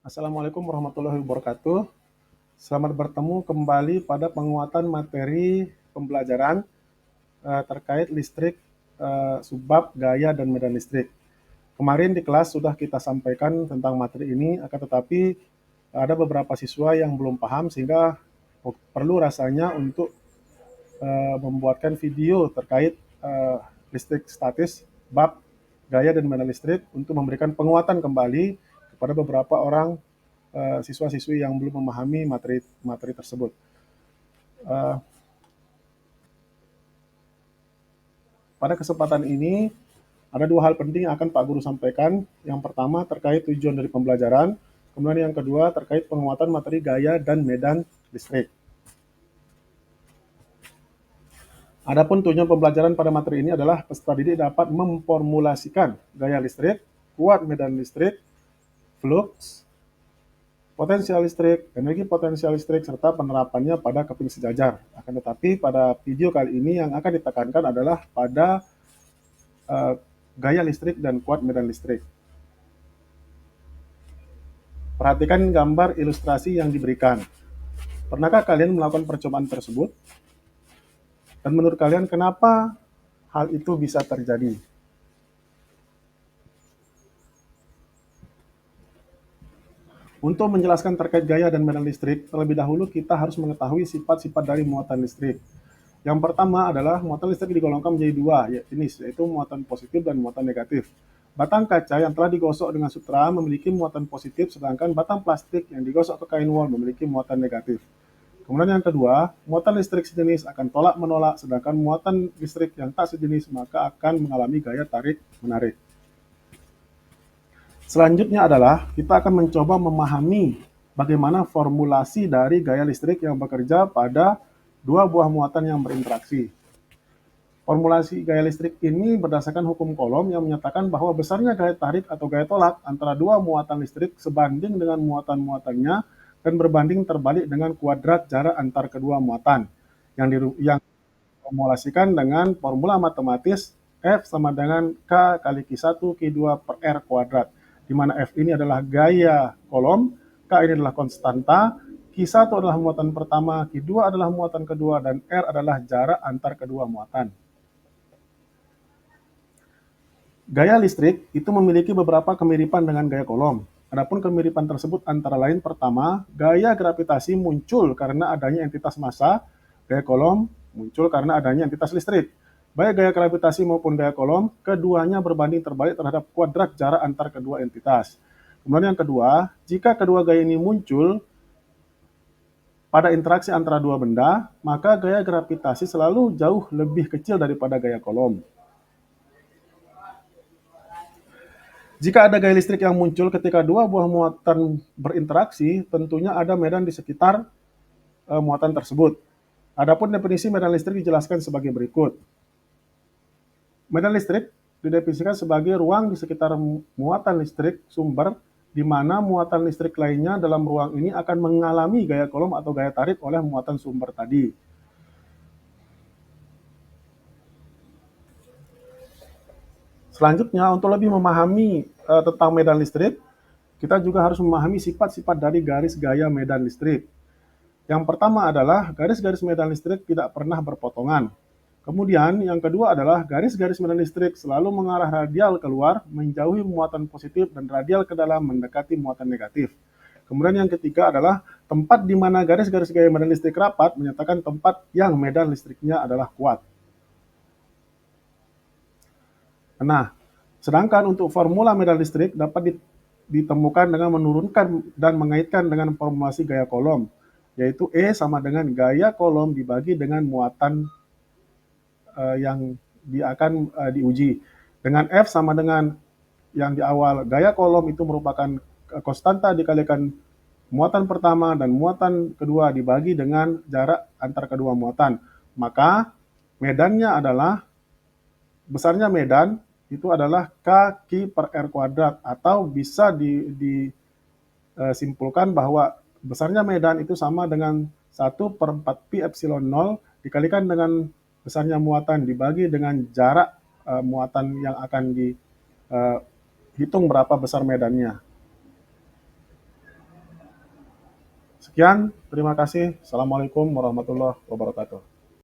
Assalamualaikum warahmatullahi wabarakatuh. Selamat bertemu kembali pada penguatan materi pembelajaran terkait listrik, subbab, gaya, dan medan listrik. Kemarin di kelas sudah kita sampaikan tentang materi ini, akan tetapi ada beberapa siswa yang belum paham sehingga perlu rasanya untuk membuatkan video terkait listrik statis, bab, gaya, dan medan listrik untuk memberikan penguatan kembali kepada beberapa orang siswa-siswi yang belum memahami materi tersebut. Uh, Pada kesempatan ini ada dua hal penting yang akan Pak Guru sampaikan. Yang pertama terkait tujuan dari pembelajaran, kemudian yang kedua terkait penguatan materi gaya dan medan listrik. Adapun tujuan pembelajaran pada materi ini adalah peserta didik dapat memformulasikan gaya listrik, kuat medan listrik, flux, potensial listrik, energi potensial listrik, serta penerapannya pada keping sejajar. Akan tetapi pada video kali ini yang akan ditekankan adalah pada gaya listrik dan kuat medan listrik. Perhatikan gambar ilustrasi yang diberikan. Pernahkah kalian melakukan percobaan tersebut? Dan menurut kalian kenapa hal itu bisa terjadi? Untuk menjelaskan terkait gaya dan medan listrik, terlebih dahulu kita harus mengetahui sifat-sifat dari muatan listrik. Yang pertama adalah muatan listrik digolongkan menjadi dua jenis, yaitu muatan positif dan muatan negatif. Batang kaca yang telah digosok dengan sutra memiliki muatan positif, sedangkan batang plastik yang digosok ke kain wol memiliki muatan negatif. Kemudian yang kedua, muatan listrik sejenis akan tolak-menolak, sedangkan muatan listrik yang tak sejenis maka akan mengalami gaya tarik-menarik. Selanjutnya adalah kita akan mencoba memahami bagaimana formulasi dari gaya listrik yang bekerja pada dua buah muatan yang berinteraksi. Formulasi gaya listrik ini berdasarkan hukum Coulomb yang menyatakan bahwa besarnya gaya tarik atau gaya tolak antara dua muatan listrik sebanding dengan muatan-muatannya dan berbanding terbalik dengan kuadrat jarak antar kedua muatan yang diformulasikan dengan formula matematis F sama dengan K kali Q1 Q2 per R kuadrat, di mana F ini adalah gaya Coulomb, K ini adalah konstanta, Q1 adalah muatan pertama, Q2 adalah muatan kedua, dan R adalah jarak antar kedua muatan. Gaya listrik itu memiliki beberapa kemiripan dengan gaya Coulomb. Adapun kemiripan tersebut antara lain pertama, gaya gravitasi muncul karena adanya entitas massa, gaya Coulomb muncul karena adanya entitas listrik. Baik gaya gravitasi maupun gaya Coulomb, keduanya berbanding terbalik terhadap kuadrat jarak antar kedua entitas. Kemudian yang kedua, jika kedua gaya ini muncul pada interaksi antara dua benda, maka gaya gravitasi selalu jauh lebih kecil daripada gaya Coulomb. Jika ada gaya listrik yang muncul ketika dua buah muatan berinteraksi, tentunya ada medan di sekitar muatan tersebut. Adapun definisi medan listrik dijelaskan sebagai berikut. Medan listrik didefinisikan sebagai ruang di sekitar muatan listrik sumber di mana muatan listrik lainnya dalam ruang ini akan mengalami gaya Coulomb atau gaya tarik oleh muatan sumber tadi. Selanjutnya, untuk lebih memahami tentang medan listrik, kita juga harus memahami sifat-sifat dari garis gaya medan listrik. Yang pertama adalah garis-garis medan listrik tidak pernah berpotongan. Kemudian yang kedua adalah garis-garis medan listrik selalu mengarah radial keluar, menjauhi muatan positif, dan radial ke dalam mendekati muatan negatif. Kemudian yang ketiga adalah tempat di mana garis-garis gaya medan listrik rapat menyatakan tempat yang medan listriknya adalah kuat. Nah, sedangkan untuk formula medan listrik dapat ditemukan dengan menurunkan dan mengaitkan dengan formulasi gaya Coulomb, yaitu E sama dengan gaya Coulomb dibagi dengan muatan yang akan diuji. Dengan F sama dengan yang di awal gaya Coulomb itu merupakan konstanta dikalikan muatan pertama dan muatan kedua dibagi dengan jarak antar kedua muatan. Maka medannya adalah, besarnya medan itu adalah K Q per R kuadrat, atau bisa disimpulkan bahwa besarnya medan itu sama dengan 1 per 4 pi epsilon 0 dikalikan dengan besarnya muatan dibagi dengan jarak muatan yang akan dihitung berapa besar medannya. Sekian, terima kasih. Assalamualaikum warahmatullahi wabarakatuh.